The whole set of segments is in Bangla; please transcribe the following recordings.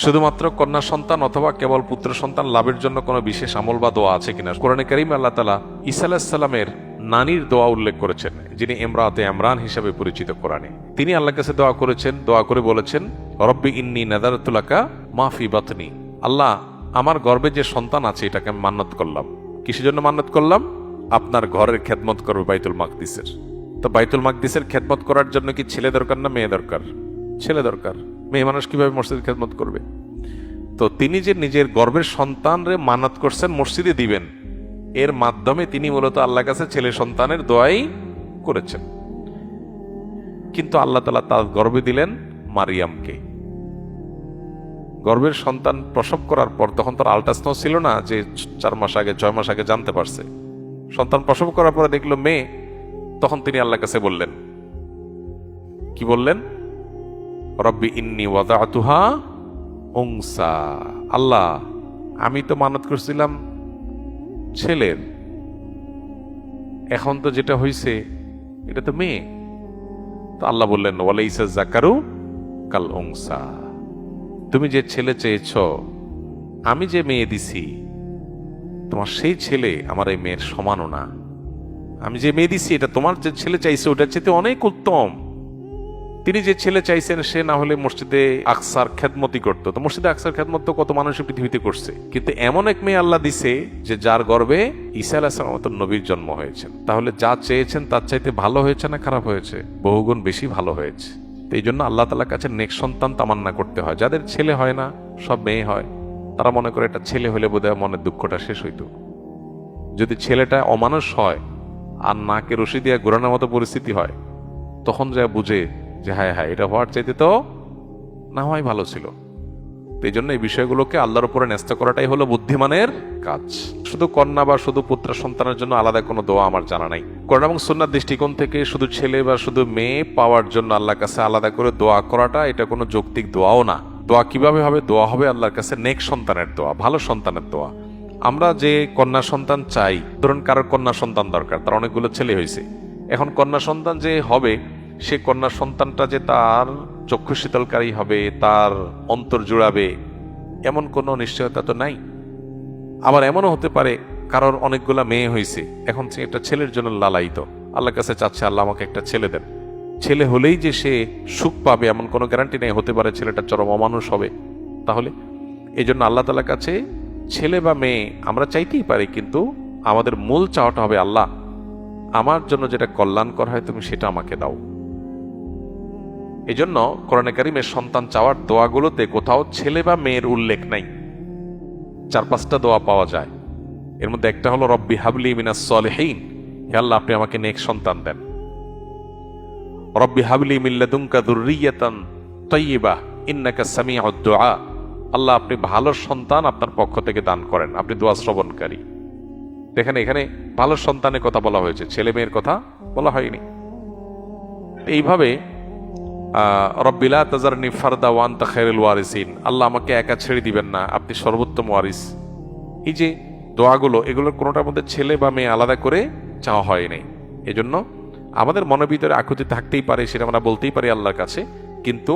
শুধুমাত্র কন্যা সন্তান অথবা কেবল পুত্র সন্তান লাভের জন্য কোনো বিশেষ আমল বা দোয়া আছে কিনা? কোরআনে কারীম আল্লাহ তাআলা ঈসা আলাইহিস সালামের নানির দোয়া উল্লেখ করেছেন, যিনি ইমরাতে ইমরান হিসেবে পরিচিত কোরআনে। তিনি আল্লাহর কাছে দোয়া করেছেন, দোয়া করে বলেছেন, রব্বি ইন্নী নাযারতু লাকা মা ফি বাতনি। আল্লাহ, আমার গর্ভে যে সন্তান আছে এটাকে আমি মান্নত করলাম। কিসের জন্য মান্নত করলাম? আপনার ঘরের খেদমত করবে বাইতুল মাকদিসের। তো বাইতুল মাকদিসের খেদমত করার জন্য কি ছেলে দরকার না মেয়ে দরকার? ছেলে দরকার। মেয়ে মানুষ কিভাবে মসজিদের খেদমত করবে? তো তিনি যে নিজের গর্ভের সন্তানরে মানত করছেন মসজিদে দিবেন, এর মাধ্যমে তিনি মূলত আল্লাহর কাছে ছেলে সন্তানের দোয়াই করেছেন। কিন্তু আল্লাহ তাআলা তার গর্ভে দিলেন মারিয়ামকে। গর্ভের সন্তান প্রসব করার পর তখন তার আল্ট্রাসাউন্ড ছিল না যে 4 মাস আগে 6 মাস আগে জানতে পারছে। সন্তান প্রসব করার পরে দেখলো মেয়ে, তখন তিনি আল্লাহর কাছে বললেন, কি বললেন? রব্বি ইন্নী ওয়াদাতুহা উনসা। আল্লাহ, আমি তো মানত করছিলাম ছেলের, এখন তো যেটা হয়েছে এটা তো মেয়ে। তো আল্লাহ বললেন, ওয়ালাইসা যাকারু কাল উনসা। তুমি যে ছেলে চেয়েছ, আমি যে মেয়ে দিছি, তোমার সেই ছেলে আমার এই মেয়ের সমানও না। আমি যে মেয়ে দিছি এটা তোমার যে ছেলে চাইছে ওটার চেয়ে অনেক উত্তম। তিনি যে ছেলে চাইছেন সে না হলে মসজিদে আকসার খেদমতি করতো। তো মসজিদে আকসার খেদমত তো কত মানুষ পৃথিবীতে করছে, কিন্তু এমন এক মেয়ে আল্লাহ দিছে যে যার গর্ভে ঈসা আলাইহিস সালামের মতো নবীর জন্ম হয়েছে। তাহলে যা চেয়েছেন তার চাইতে ভালো হয়েছে না খারাপ হয়েছে? বহুগুণ বেশি ভালো হয়েছে। তো এই জন্য আল্লাহ তাআলার কাছে নেক্সট সন্তান তামান্না করতে হয়। যাদের ছেলে হয় না, সব মেয়ে হয়, তারা মনে করে এটা ছেলে হলে বোধহয় মনের দুঃখটা শেষ হইতো। যদি ছেলেটা অমানুষ হয় আর নাকে রশি দিয়ে ঘোরানোর মতো পরিস্থিতি হয়, তখন যা বুঝে যে হায় হায়, এটা হওয়ার চাইতে তো না হওয়াই ভালো ছিল। তো এই জন্য এই বিষয়গুলোকে আল্লাহর উপরে ন্যস্ত করাটাই হলো বুদ্ধিমানের কাজ। শুধু কন্যা বা শুধু পুত্র সন্তানের জন্য আলাদা কোনো দোয়া আমার জানা নাই। কোরআন এবং সুন্নাহর দৃষ্টিকোণ থেকে শুধু ছেলে বা শুধু মেয়ে পাওয়ার জন্য আল্লাহর কাছে আলাদা করে দোয়া করাটা এটা কোনো যৌক্তিক দোয়াও না। দোয়া কিভাবে হবে? দোয়া হবে আল্লাহর কাছে নেক সন্তানের দোয়া, ভালো সন্তানের দোয়া। আমরা যে কন্যা সন্তান চাই, ধরুন কারোর কন্যা সন্তান দরকার, তার অনেকগুলো ছেলে হয়েছে, এখন কন্যা সন্তান যে হবে, সে কন্যা সন্তানটা যে তার চক্ষু শীতলকারী হবে, তার অন্তর জুড়াবে, এমন কোনো নিশ্চয়তা তো নাই। আবার এমনও হতে পারে কারোর অনেকগুলা মেয়ে হয়েছে, এখন সে একটা ছেলের জন্য লালায়িত, আল্লাহর কাছে চাচ্ছে আল্লাহ আমাকে একটা ছেলে দেন। ছেলে হলেই যে সে সুখ পাবে এমন কোনো গ্যারান্টি নেই, হতে পারে ছেলেটা চরম অমানুষ হবে। তাহলে এই জন্য আল্লাহ তাআলার কাছে ছেলে বা মেয়ে আমরা চাইতেই পারি, কিন্তু আমাদের মূল চাওয়াটা হবে, আল্লাহ আমার জন্য যেটা কল্যাণকর হয় তুমি সেটা আমাকে দাও। এই জন্য কোরআনে কারীমের সন্তান চাওয়ার দোয়াগুলোতে কোথাও ছেলে বা মেয়ের উল্লেখ নাই। 4-5টা দোয়া পাওয়া যায়। এর মধ্যে একটা হলো রব্বি হাবলি মিনাস সলিহিন, হে আল্লাহ আপনি আমাকে নেক সন্তান দেন। রব্বি হাবলি মিন লাদুনকা যুররিয়াতান তাইয়্যিবাহ ইন্নাকা সামিউদ দুআ। আল্লাহ আপনি ভালো সন্তান আপনার পক্ষ থেকে দান করেন, আপনি দোয়া শ্রবণকারী। দেখেন এখানে ভালো সন্তানের কথা বলা হয়েছে, ছেলে মেয়ের কথা বলা হয়নি। এইভাবে রব্বি লা তাযারনি ফারদা ওয়া আনতা খায়রুল ওয়ারিসিন, আল্লাহ আমাকে একা ছেড়ে দিবেন না, আপনি সর্বোত্তম ওয়ারিস। এই যে দোয়াগুলো, এগুলোর কোনোটার মধ্যে ছেলে বা মেয়ে আলাদা করে চাওয়া হয় নাই। এজন্য আমাদের মনের ভিতরে আকুতি থাকতেই পারে, সেটা আমরা বলতেই পারি আল্লাহর কাছে, কিন্তু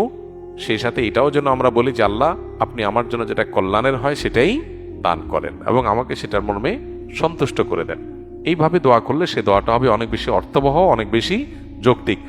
সেই সাথে এটাও যেন আমরা বলি যে আল্লাহ আপনি আমার জন্য যেটা কল্যাণের হয় সেটাই দান করেন এবং আমাকে সেটার মর্মে সন্তুষ্ট করে দেন। এইভাবে দোয়া করলে সে দোয়াটা হবে অনেক বেশি অর্থবহ, অনেক বেশি যৌক্তিক।